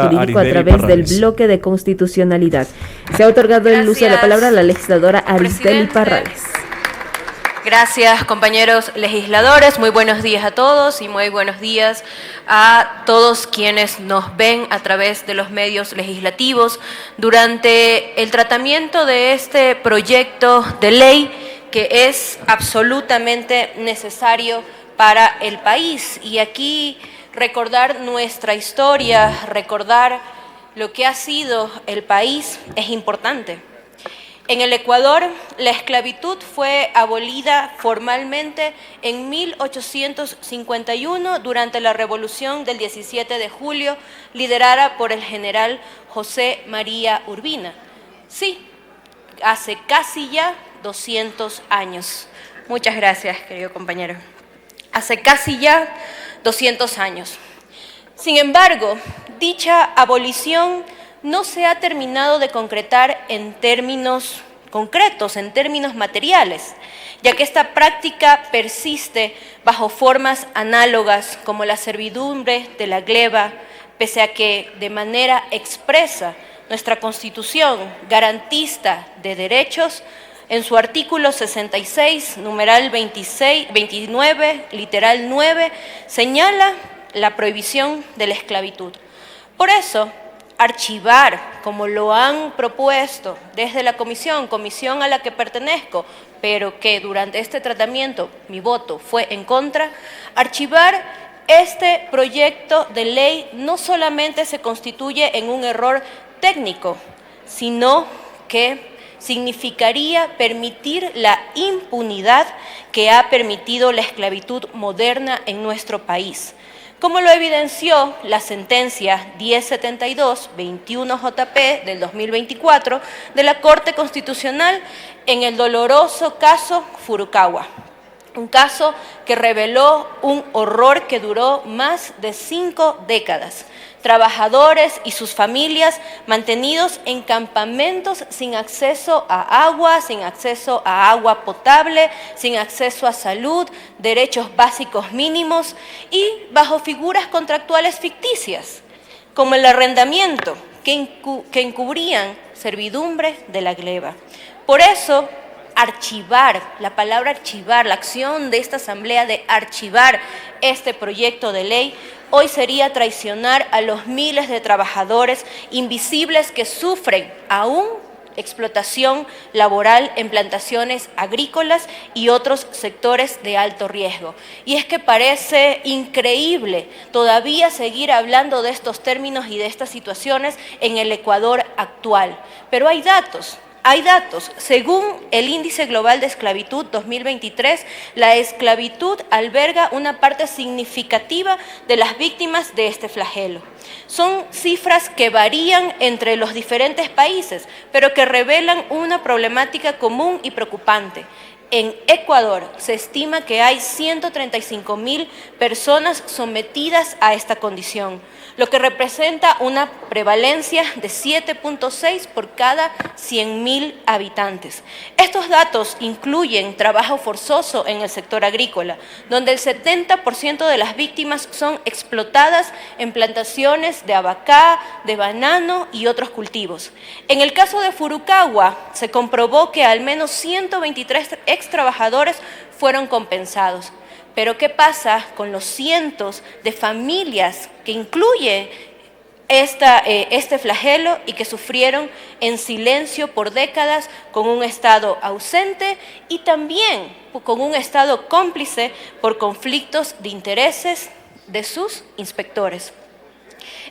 Jurídico a través del bloque de constitucionalidad. Se ha otorgado el uso de la palabra a la legisladora Aristeli Parrales. Gracias, compañeros legisladores. Muy buenos días a todos y muy buenos días a todos quienes nos ven a través de los medios legislativos durante el tratamiento de este proyecto de ley que es absolutamente necesario para el país. Y aquí recordar nuestra historia, recordar lo que ha sido el país es importante. En el Ecuador, la esclavitud fue abolida formalmente en 1851 durante la Revolución del 17 de julio, liderada por el general José María Urbina. Sí, hace casi ya 200 años. Muchas gracias, querido compañero. Hace casi ya 200 años. Sin embargo, dicha abolición no se ha terminado de concretar en términos concretos, en términos materiales, ya que esta práctica persiste bajo formas análogas como la servidumbre de la gleba, pese a que de manera expresa nuestra Constitución garantista de derechos, en su artículo 66, numeral 29, literal 9, señala la prohibición de la esclavitud. Por eso, archivar, como lo han propuesto desde la comisión a la que pertenezco, pero que durante este tratamiento mi voto fue en contra, archivar este proyecto de ley no solamente se constituye en un error técnico, sino que significaría permitir la impunidad que ha permitido la esclavitud moderna en nuestro país, como lo evidenció la sentencia 1072-21 JP del 2024 de la Corte Constitucional en el doloroso caso Furukawa. Un caso que reveló un horror que duró más de 5 décadas. Trabajadores y sus familias mantenidos en campamentos sin acceso a agua potable, sin acceso a salud, derechos básicos mínimos y bajo figuras contractuales ficticias, como el arrendamiento, que encubrían servidumbre de la gleba. Por eso, archivar, la palabra archivar, la acción de esta asamblea de archivar este proyecto de ley, hoy sería traicionar a los miles de trabajadores invisibles que sufren aún explotación laboral en plantaciones agrícolas y otros sectores de alto riesgo. Y es que parece increíble todavía seguir hablando de estos términos y de estas situaciones en el Ecuador actual. Pero hay datos. Según el Índice Global de Esclavitud 2023, la esclavitud alberga una parte significativa de las víctimas de este flagelo. Son cifras que varían entre los diferentes países, pero que revelan una problemática común y preocupante. En Ecuador se estima que hay 135.000 personas sometidas a esta condición, lo que representa una prevalencia de 7.6 por cada 100.000 habitantes. Estos datos incluyen trabajo forzoso en el sector agrícola, donde el 70% de las víctimas son explotadas en plantaciones de abacá, de banano y otros cultivos. En el caso de Furukawa, se comprobó que al menos 123 extrabajadores fueron compensados. Pero ¿qué pasa con los cientos de familias que incluye este flagelo y que sufrieron en silencio por décadas con un Estado ausente y también con un Estado cómplice por conflictos de intereses de sus inspectores?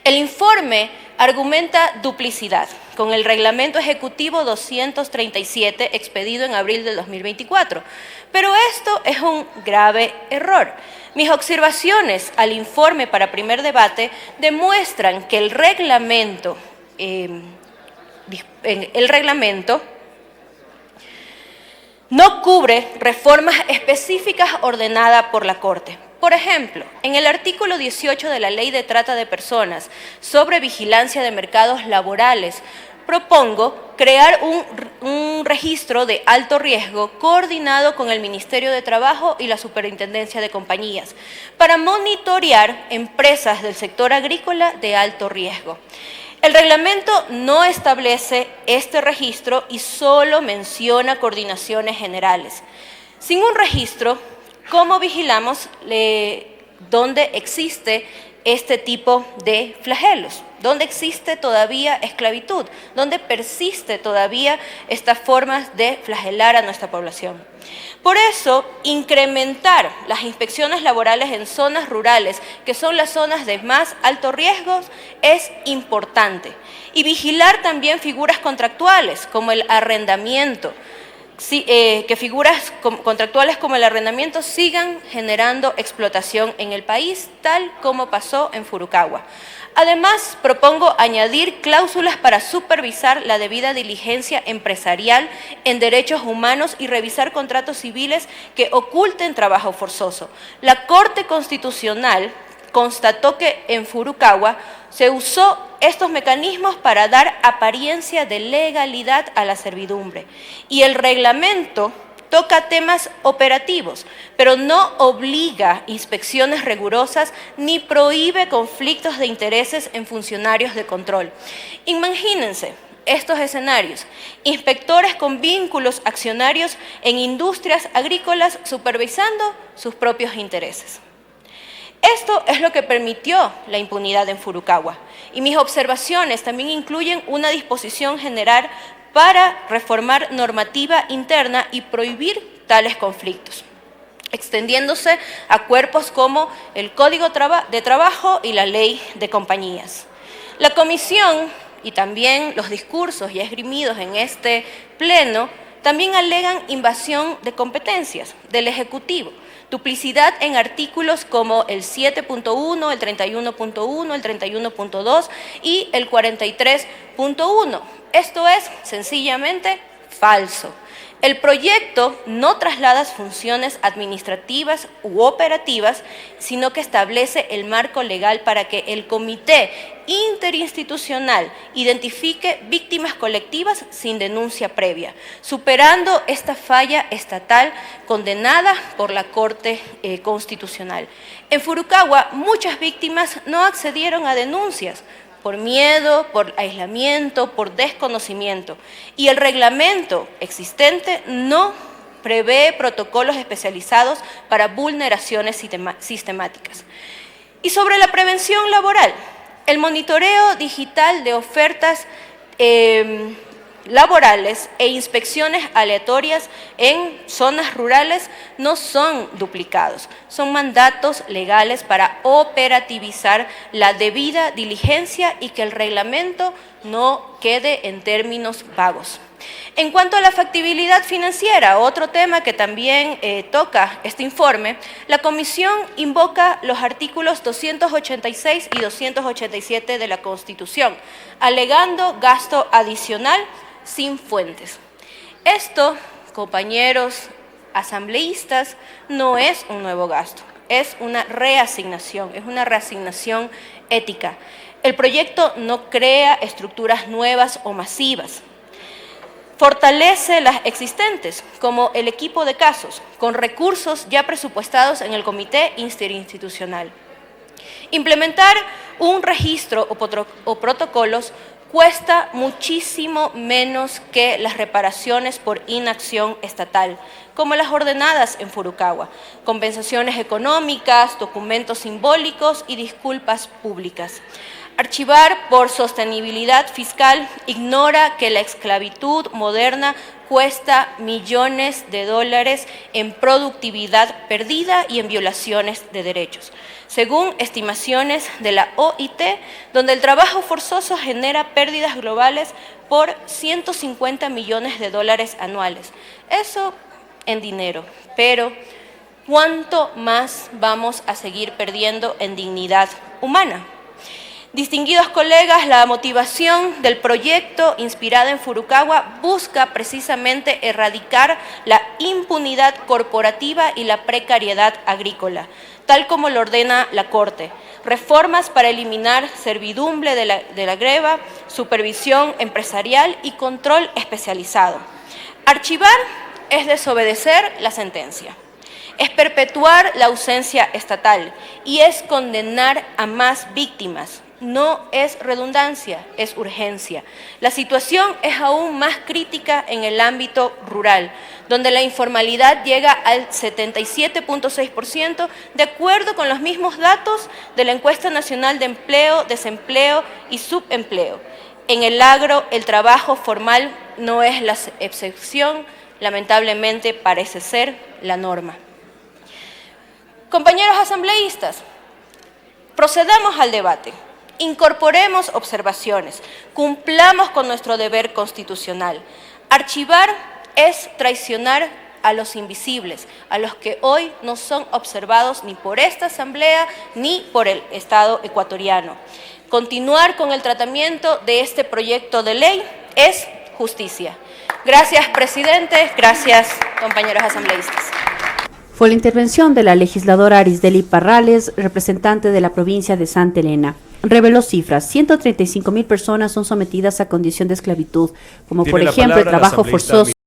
El informe argumenta duplicidad con el Reglamento Ejecutivo 237 expedido en abril del 2024, pero esto es un grave error. Mis observaciones al informe para primer debate demuestran que el reglamento no cubre reformas específicas ordenadas por la Corte. Por ejemplo, en el artículo 18 de la Ley de Trata de Personas sobre vigilancia de mercados laborales, propongo crear un registro de alto riesgo coordinado con el Ministerio de Trabajo y la Superintendencia de Compañías para monitorear empresas del sector agrícola de alto riesgo. El reglamento no establece este registro y solo menciona coordinaciones generales. Sin un registro, ¿cómo vigilamos dónde existe este tipo de flagelos? ¿Dónde existe todavía esclavitud? ¿Dónde persiste todavía estas formas de flagelar a nuestra población? Por eso, incrementar las inspecciones laborales en zonas rurales, que son las zonas de más alto riesgo, es importante. Y vigilar también figuras contractuales, como el arrendamiento, que figuras contractuales como el arrendamiento sigan generando explotación en el país, tal como pasó en Furukawa. Además, propongo añadir cláusulas para supervisar la debida diligencia empresarial en derechos humanos y revisar contratos civiles que oculten trabajo forzoso. La Corte Constitucional constató que en Furukawa se usó estos mecanismos para dar apariencia de legalidad a la servidumbre. Y el reglamento toca temas operativos, pero no obliga inspecciones rigurosas ni prohíbe conflictos de intereses en funcionarios de control. Imagínense estos escenarios: inspectores con vínculos accionarios en industrias agrícolas supervisando sus propios intereses. Esto es lo que permitió la impunidad en Furukawa. Y mis observaciones también incluyen una disposición general para reformar normativa interna y prohibir tales conflictos, extendiéndose a cuerpos como el Código de Trabajo y la Ley de Compañías. La Comisión y también los discursos ya esgrimidos en este pleno también alegan invasión de competencias del Ejecutivo, duplicidad en artículos como el 7.1, el 31.1, el 31.2 y el 43.1. Esto es sencillamente falso. El proyecto no traslada funciones administrativas u operativas, sino que establece el marco legal para que el Comité Interinstitucional identifique víctimas colectivas sin denuncia previa, superando esta falla estatal condenada por la Corte Constitucional. En Furukawa, muchas víctimas no accedieron a denuncias por miedo, por aislamiento, por desconocimiento. Y el reglamento existente no prevé protocolos especializados para vulneraciones sistemáticas. Y sobre la prevención laboral, el monitoreo digital de ofertas laborales e inspecciones aleatorias en zonas rurales no son duplicados, son mandatos legales para operativizar la debida diligencia y que el reglamento no quede en términos vagos. En cuanto a la factibilidad financiera, otro tema que también toca este informe, la Comisión invoca los artículos 286 y 287 de la Constitución, alegando gasto adicional sin fuentes. Esto, compañeros asambleístas, no es un nuevo gasto, es una reasignación ética. El proyecto no crea estructuras nuevas o masivas. Fortalece las existentes, como el equipo de casos, con recursos ya presupuestados en el Comité Interinstitucional. Implementar un registro o protocolos cuesta muchísimo menos que las reparaciones por inacción estatal, como las ordenadas en Furukawa, compensaciones económicas, documentos simbólicos y disculpas públicas. Archivar por sostenibilidad fiscal ignora que la esclavitud moderna cuesta millones de dólares en productividad perdida y en violaciones de derechos. Según estimaciones de la OIT, donde el trabajo forzoso genera pérdidas globales por 150 millones de dólares anuales. Eso en dinero, pero ¿cuánto más vamos a seguir perdiendo en dignidad humana? Distinguidos colegas, la motivación del proyecto inspirada en Furukawa busca precisamente erradicar la impunidad corporativa y la precariedad agrícola, tal como lo ordena la Corte. Reformas para eliminar servidumbre de la greva, supervisión empresarial y control especializado. Archivar es desobedecer la sentencia. Es perpetuar la ausencia estatal y es condenar a más víctimas. No es redundancia, es urgencia. La situación es aún más crítica en el ámbito rural, donde la informalidad llega al 77.6%, de acuerdo con los mismos datos de la Encuesta Nacional de Empleo, Desempleo y Subempleo. En el agro, el trabajo formal no es la excepción, lamentablemente parece ser la norma. Compañeros asambleístas, procedamos al debate. Incorporemos observaciones, cumplamos con nuestro deber constitucional. Archivar es traicionar a los invisibles, a los que hoy no son observados ni por esta Asamblea ni por el Estado ecuatoriano. Continuar con el tratamiento de este proyecto de ley es justicia. Gracias, presidente. Gracias, compañeros asambleístas. Fue la intervención de la legisladora Arisdeli Parrales, representante de la provincia de Santa Elena. Reveló cifras: 135.000 personas son sometidas a condición de esclavitud, como por ejemplo el trabajo forzoso.